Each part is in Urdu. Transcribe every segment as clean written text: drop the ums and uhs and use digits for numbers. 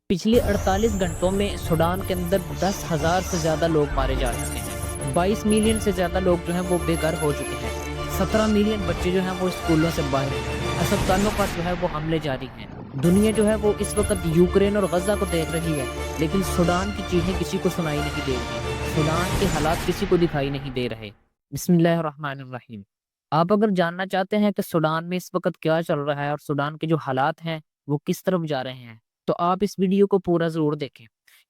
پچھلے 48 گھنٹوں میں سوڈان کے اندر 10,000 سے زیادہ لوگ مارے جا چکے ہیں۔ 22 ملین سے زیادہ لوگ جو ہیں وہ بے گھر ہو چکے ہیں۔ 17 ملین بچے جو ہیں وہ اسکولوں سے باہر ہیں۔ اسپتالوں پر جو ہے وہ حملے جاری ہیں۔ دنیا جو ہے وہ اس وقت یوکرین اور غزہ کو دیکھ رہی ہے، لیکن سوڈان کی چیخیں کسی کو سنائی نہیں دے رہی۔ سوڈان کے حالات کسی کو دکھائی نہیں دے رہے۔ بسم اللہ الرحمن الرحیم۔ آپ اگر جاننا چاہتے ہیں کہ سوڈان میں اس وقت کیا چل رہا ہے اور سوڈان کے جو حالات ہیں وہ کس طرف جا رہے ہیں، تو آپ اس ویڈیو کو پورا ضرور دیکھیں۔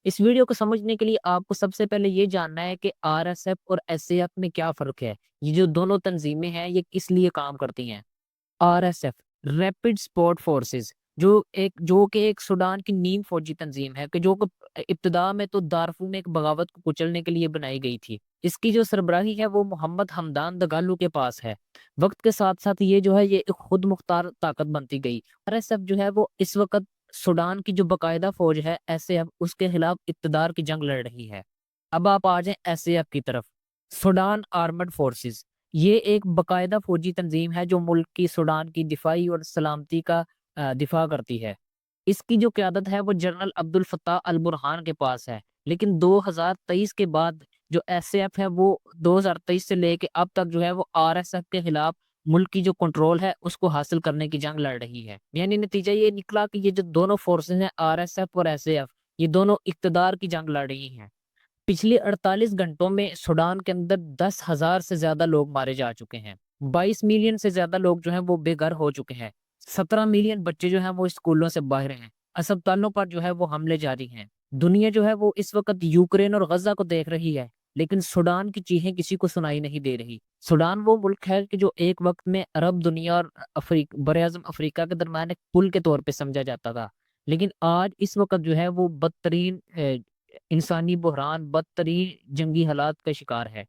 اس ویڈیو کو سمجھنے کے لیے آپ کو سب سے پہلے یہ جاننا ہے کہ آر ایس ایف اور ایس اے ایف میں کیا فرق ہے۔ یہ جو دونوں تنظیمیں ہیں یہ کس لیے کام کرتی ہیں۔ R S F Rapid Support Forces جو کہ ایک سوڈان کی نیم فوجی تنظیم ہے کہ جو ابتدا میں تو دارفور میں ایک بغاوت کو کچلنے کے لیے بنائی گئی تھی۔ اس کی جو سربراہی ہے وہ محمد حمدان دگالو کے پاس ہے۔ وقت کے ساتھ ساتھ یہ جو ہے یہ ایک خود مختار طاقت بنتی گئی۔ آر ایس ایف جو ہے وہ اس وقت سوڈان کی جو باقاعدہ فوج ہے ایس اے ایف، اس کے خلاف اقتدار کی جنگ لڑ رہی ہے۔ اب آپ آ جائیں ایس اے ایف کی طرف۔ سوڈان آرمڈ فورسز یہ ایک باقاعدہ فوجی تنظیم ہے جو ملک کی سوڈان کی دفاعی اور سلامتی کا دفاع کرتی ہے۔ اس کی جو قیادت ہے وہ جنرل عبد الفتاح البرہان کے پاس ہے، لیکن 2023 کے بعد جو ایس اے ایف ہے وہ 2023 سے لے کے اب تک جو ہے وہ آر ایس ایف کے خلاف ملک کی جو کنٹرول ہے اس کو حاصل کرنے کی جنگ لڑ رہی ہے۔ یعنی نتیجہ یہ نکلا کہ یہ جو دونوں فورسز ہیں آر ایس ایف اور ایس اے ایف، یہ دونوں اقتدار کی جنگ لڑ رہی ہیں۔ پچھلے 48 گھنٹوں میں سوڈان کے اندر 10,000 سے زیادہ لوگ مارے جا چکے ہیں۔ 22 ملین سے زیادہ لوگ جو ہیں وہ بے گھر ہو چکے ہیں۔ 17 ملین بچے جو ہیں وہ اسکولوں سے باہر ہیں۔ اسپتالوں پر جو ہے وہ حملے جاری ہیں۔ دنیا جو ہے وہ اس وقت یوکرین اور غزہ کو دیکھ رہی ہے، لیکن سوڈان کی چیخیں کسی کو سنائی نہیں دے رہی۔ سوڈان وہ ملک ہے کہ جو ایک وقت میں عرب دنیا اور براعظم افریقہ کے درمیان ایک پل کے طور پہ سمجھا جاتا تھا، لیکن آج اس وقت جو ہے وہ بدترین انسانی بحران، بدترین جنگی حالات کا شکار ہے۔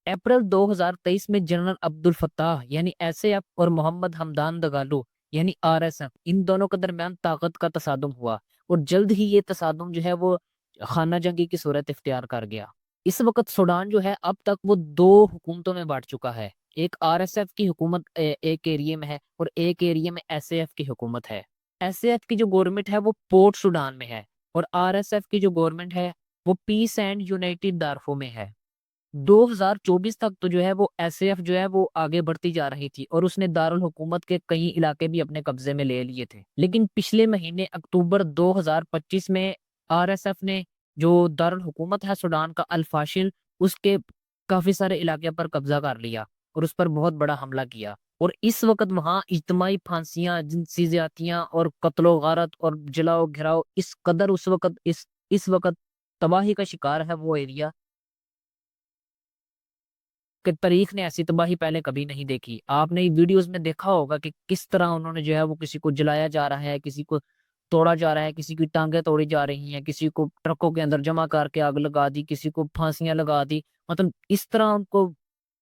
اپریل 2023 میں جنرل عبد الفتاح یعنی ایس اے ایف اور محمد حمدان دگالو یعنی آر ایس ایف، ان دونوں کے درمیان طاقت کا تصادم ہوا، اور جلد ہی یہ تصادم جو ہے وہ خانہ جنگی کی صورت اختیار کر گیا۔ اس وقت سوڈان جو ہے اب تک وہ دو حکومتوں میں بانٹ چکا ہے۔ ایک آر ایس ایف کی حکومت ایک ایریے میں ہے اور ایک ایریے میں ایس اے ایف کی حکومت ہے۔ ایس اے ایف کی جو گورنمنٹ ہے وہ پورٹ سوڈان میں ہے، اور آر ایس ایف کی جو گورنمنٹ ہے وہ پیس اینڈ یونائٹڈ دارفور میں ہے۔ 2024 تک تو جو ہے وہ ایس اے ایف جو ہے وہ آگے بڑھتی جا رہی تھی اور اس نے دارالحکومت کے کئی علاقے بھی اپنے قبضے میں لے لیے تھے، لیکن پچھلے مہینے اکتوبر 2025 میں آر ایس ایف نے جو دارالحکومت ہے سوڈان کا الفاشل، اس کے کافی سارے علاقے پر قبضہ کر لیا اور اس پر بہت بڑا حملہ کیا، اور اس وقت وہاں اجتماعی پھانسیاں، جنسی زیادتیاں اور قتل و غارت اور جلاؤ گھراؤ اس قدر اس وقت تباہی کا شکار ہے وہ ایریا کہ تاریخ نے ایسی تباہی پہلے کبھی نہیں دیکھی۔ آپ نے ویڈیوز میں دیکھا ہوگا کہ کس طرح انہوں نے جو ہے وہ کسی کو جلایا جا رہا ہے، کسی کو توڑا جا رہا ہے، کسی کی ٹانگیں توڑی جا رہی ہیں، کسی کو ٹرکوں کے اندر جمع کر کے آگ لگا دی، کسی کو پھانسیاں لگا دی۔ مطلب اس طرح ان کو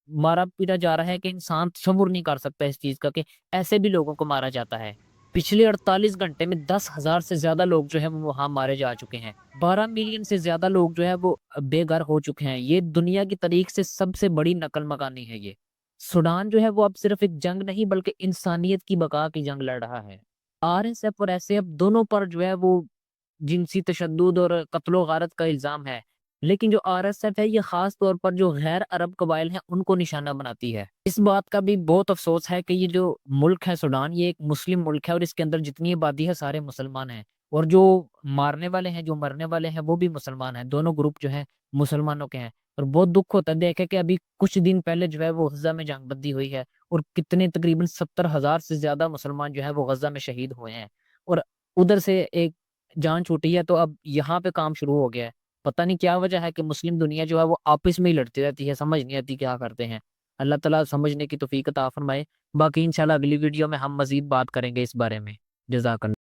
مارا پیٹا جا رہا ہے کہ انسان تصور نہیں کر سکتا اس چیز کا کہ ایسے بھی لوگوں کو مارا جاتا ہے۔ پچھلے 48 گھنٹے میں 10,000 سے زیادہ لوگ جو ہے وہ وہاں مارے جا چکے ہیں۔ 12 ملین سے زیادہ لوگ جو ہے وہ بے گھر ہو چکے ہیں۔ یہ دنیا کی تاریخ سے سب سے بڑی نقل مکانی ہے۔ یہ سوڈان جو ہے وہ اب صرف ایک جنگ نہیں بلکہ انسانیت کی بقا کی جنگ لڑ رہا ہے۔ آر ایس ایف اور ایس اے ایف دونوں پر جو ہے وہ جنسی تشدد اور قتل و غارت کا الزام ہے، لیکن جو آر ایس ایف ہے یہ خاص طور پر جو غیر عرب قبائل ہیں ان کو نشانہ بناتی ہے۔ اس بات کا بھی بہت افسوس ہے کہ یہ جو ملک ہے سوڈان، یہ ایک مسلم ملک ہے اور اس کے اندر جتنی آبادی ہے سارے مسلمان ہیں، اور جو مارنے والے ہیں، جو مرنے والے ہیں وہ بھی مسلمان ہیں۔ دونوں گروپ جو ہیں مسلمانوں کے ہیں، اور بہت دکھ ہوتا ہے دیکھے کہ ابھی کچھ دن پہلے جو ہے وہ غزہ میں جنگ بندی ہوئی ہے، اور کتنے تقریباً 70,000 سے زیادہ مسلمان جو ہے وہ غزہ میں شہید ہوئے ہیں، اور ادھر سے ایک جان چھوٹی ہے تو اب یہاں پہ کام شروع ہو گیا ہے۔ پتہ نہیں کیا وجہ ہے کہ مسلم دنیا جو ہے وہ آپس میں ہی لڑتی رہتی ہے، سمجھ نہیں آتی کیا کرتے ہیں۔ اللہ تعالیٰ سمجھنے کی توفیق عطا فرمائے۔ باقی انشاءاللہ اگلی ویڈیو میں ہم مزید بات کریں گے اس بارے میں۔ جزاک اللہ۔